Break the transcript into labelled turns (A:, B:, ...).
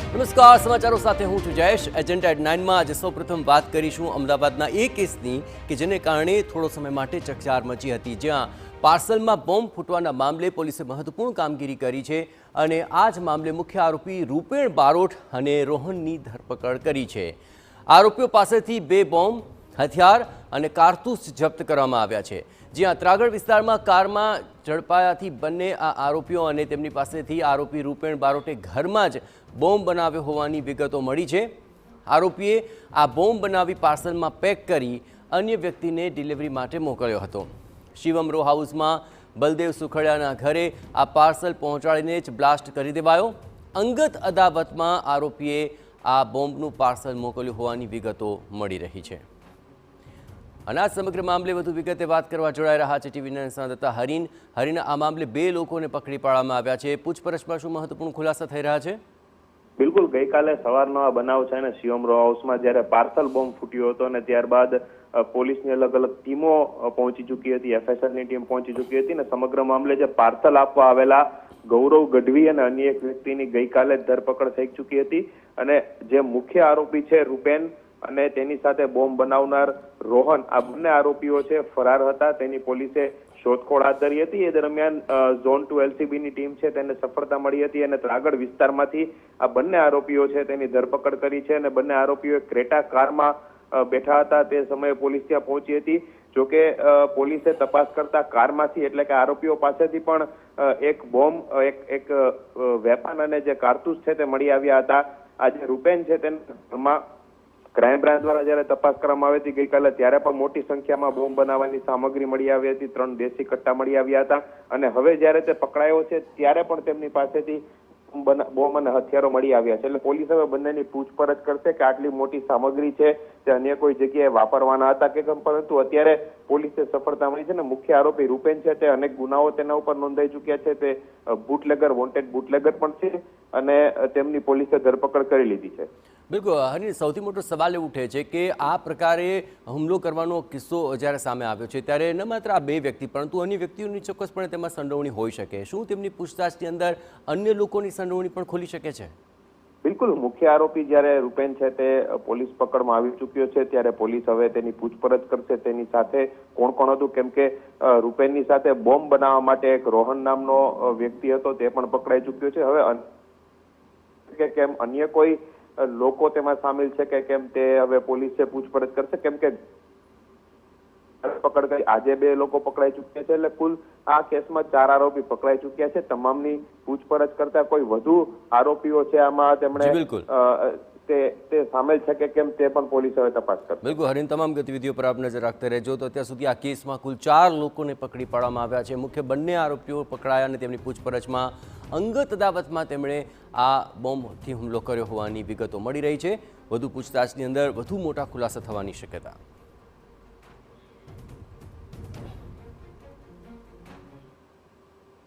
A: નમસ્કાર, સમાચારો સાથે હું છું જયેશ. એજન્ડા એટ 9 માં આજે સૌપ્રથમ વાત કરીશું અમદાવાદના એ કેસની કે જેને કારણે થોડો સમય માટે ચકચાર મચી હતી, જ્યાં પાર્સલમાં બોમ્બ ફૂટવાના મામલે પોલીસે મહત્વપૂર્ણ કામગીરી કરી છે અને આ જ મામલે મુખ્ય આરોપી રૂપેણ બારોટ અને રોહનની ધરપકડ કરી છે. આરોપીઓ પાસેથી 2 બોમ્બ, હથિયાર અને કારતૂસ જપ્ત કરવામાં આવ્યા છે. જ્યાં ત્રાગડ વિસ્તારમાં કારમાં ઝડપાયાથી બંને આ આરોપીઓ અને તેમની પાસેથી આરોપી રૂપેણ બારોટે ઘરમાં જ બોમ્બ બનાવ્યો હોવાની વિગતો મળી છે. આરોપીએ આ બોમ્બ બનાવી પાર્સલમાં પેક કરી અન્ય વ્યક્તિને ડિલિવરી માટે મોકલ્યો હતો. શિવમ રો હાઉસમાં બલદેવ સુખડિયાના ઘરે આ પાર્સલ પહોંચાડીને જ બ્લાસ્ટ કરી દેવાયો. અંગત અદાવતમાં આરોપીએ આ બોમ્બનું પાર્સલ મોકલ્યું હોવાની વિગતો મળી રહી છે. અને આ સમગ્ર મામલે વધુ વિગતે વાત કરવા જોડાઈ રહ્યા છે ટીવી 9 સંવાદદાતા હરીન. આ મામલે 2 લોકોને પકડી પાડવામાં આવ્યા છે. પૂછપરછમાં શું મહત્વપૂર્ણ ખુલાસા થઈ રહ્યા છે?
B: બિલકુલ, ગઈકાલે સવારનો આ બનાવ છે અને શિવમ રો હાઉસમાં જ્યારે પાર્સલ બોમ્બ ફૂટ્યો હતો અને ત્યારબાદ પોલીસની અલગ અલગ ટીમો પહોંચી ચૂકી હતી, એફએસએલની ટીમ પહોંચી ચૂકી હતી અને સમગ્ર મામલે જે પાર્સલ આપવા આવેલા ગૌરવ ગઢવી અને અન્ય એક વ્યક્તિની ગઈકાલે જ ધરપકડ થઈ ચૂકી હતી. અને જે મુખ્ય આરોપી છે રૂપેન અને તેની સાથે બોમ્બ બનાવનાર રોહન, આ બંને આરોપીઓ છે ફરાર હતા. તેની પોલીસે શોધખોળ હાથ ધરી હતી. એ દરમિયાન ઝોન 2 એલસીબીની ટીમ છે તેને સફળતા મળી હતી અને ત્રાગડ વિસ્તારમાંથી આ બંને આરોપીઓ છે તેની ધરપકડ કરી છે અને બંને આરોપીઓ ક્રેટા કારમાં બેઠા હતા. તે સમયે પોલીસ ત્યાં પહોંચી હતી. જોકે પોલીસે તપાસ કરતા કારમાંથી એટલે કે આરોપીઓ પાસેથી પણ એક બોમ્બ, એક વેપન અને જે કારતૂસ છે તે મળી આવ્યા હતા. આ જે રૂપેન છે તેના ક્રાઇમ બ્રાન્ચ દ્વારા જયારે તપાસ કરવામાં આવી હતી ગઈકાલે, ત્યારે પણ મોટી સંખ્યામાં બોમ્બ બનાવવાની સામગ્રી મળી આવી હતી. 3 દેશી કટ્ટા મળી આવ્યા હતા અને હવે જયારે તે પકડાયો છે ત્યારે પણ તેમની પાસેથી બોમ્બ અને હથિયારો મળી આવ્યા છે. એટલે પોલીસ હવે બંનેની પૂછપરછ કરશે કે આટલી મોટી સામગ્રી છે તે અન્ય કોઈ જગ્યાએ વાપરવાના હતા કે કેમ, પરંતુ અત્યારે પોલીસને સફળતા મળી છે અને મુખ્ય આરોપી રૂપેન છે તે અનેક ગુનાઓ તેના ઉપર નોંધાઈ ચૂક્યા છે. તે બુટલેગર, વોન્ટેડ બુટલેગર પણ છે અને તેમની પોલીસે ધરપકડ કરી લીધી છે.
A: બિલકુલ હરીન, સૌથી મોટો સવાલ એ ઉઠે છે કે આ પ્રકારે હુમલો કરવાનો કિસ્સો જ્યારે સામે આવ્યો છે ત્યારે ન માત્ર આ 2 વ્યક્તિ પરંતુ અન્ય વ્યક્તિઓની ચોક્કસપણે તેમાં સંડોવણી હોઈ શકે. શું તેમની પૂછતાછની અંદર અન્ય લોકોની સંડોવણી પણ ખોલી શકે છે?
B: બિલકુલ, મુખ્ય આરોપી જ્યારે રૂપેન છે તે પોલીસ પકડમાં આવી ચૂક્યો છે ત્યારે પોલીસ હવે તેની પૂછપરછ કરશે. તેની સાથે કોણ કોણ હતું, કેમ કે રૂપેનની સાથે બોમ્બ બનાવવા માટે એક રોહન નામનો વ્યક્તિ હતો, તે પણ પકડાઈ ચૂક્યો છે. હવે કેમ અન્ય કોઈ લોકો તેમાં સામેલ છે કે કેમ તે હવે પોલીસે પૂછપરછ કરશે, કેમ કે પકડ કરી આજે 2 લોકો પકડાઈ ચૂક્યા છે. એટલે કુલ આ કેસમાં 4 આરોપી પકડાઈ ચૂક્યા છે. તમામની પૂછપરછ કરતા કોઈ વધુ આરોપીઓ છે આમાં તેમણે તે સામેલ છે કે કેમ તે પણ પોલીસ હવે તપાસ કરશે.
A: બિલકુલ હરીન, તમામ ગતિવિધિઓ પર આપ નજર રાખતા રહેજો. તો અત્યાર સુધી આ કેસમાં કુલ 4 લોકોને પકડી પાડવામાં આવ્યા છે. મુખ્ય બંને આરોપીઓ પકડાયા અને તેમની પૂછપરછમાં અંગત અદાવતમાં તેમણે આ બોમ્બથી હુમલો કર્યો હોવાની વિગતો મળી રહી છે. વધુ પૂછતાછની અંદર વધુ મોટા ખુલાસા થવાની શક્યતા.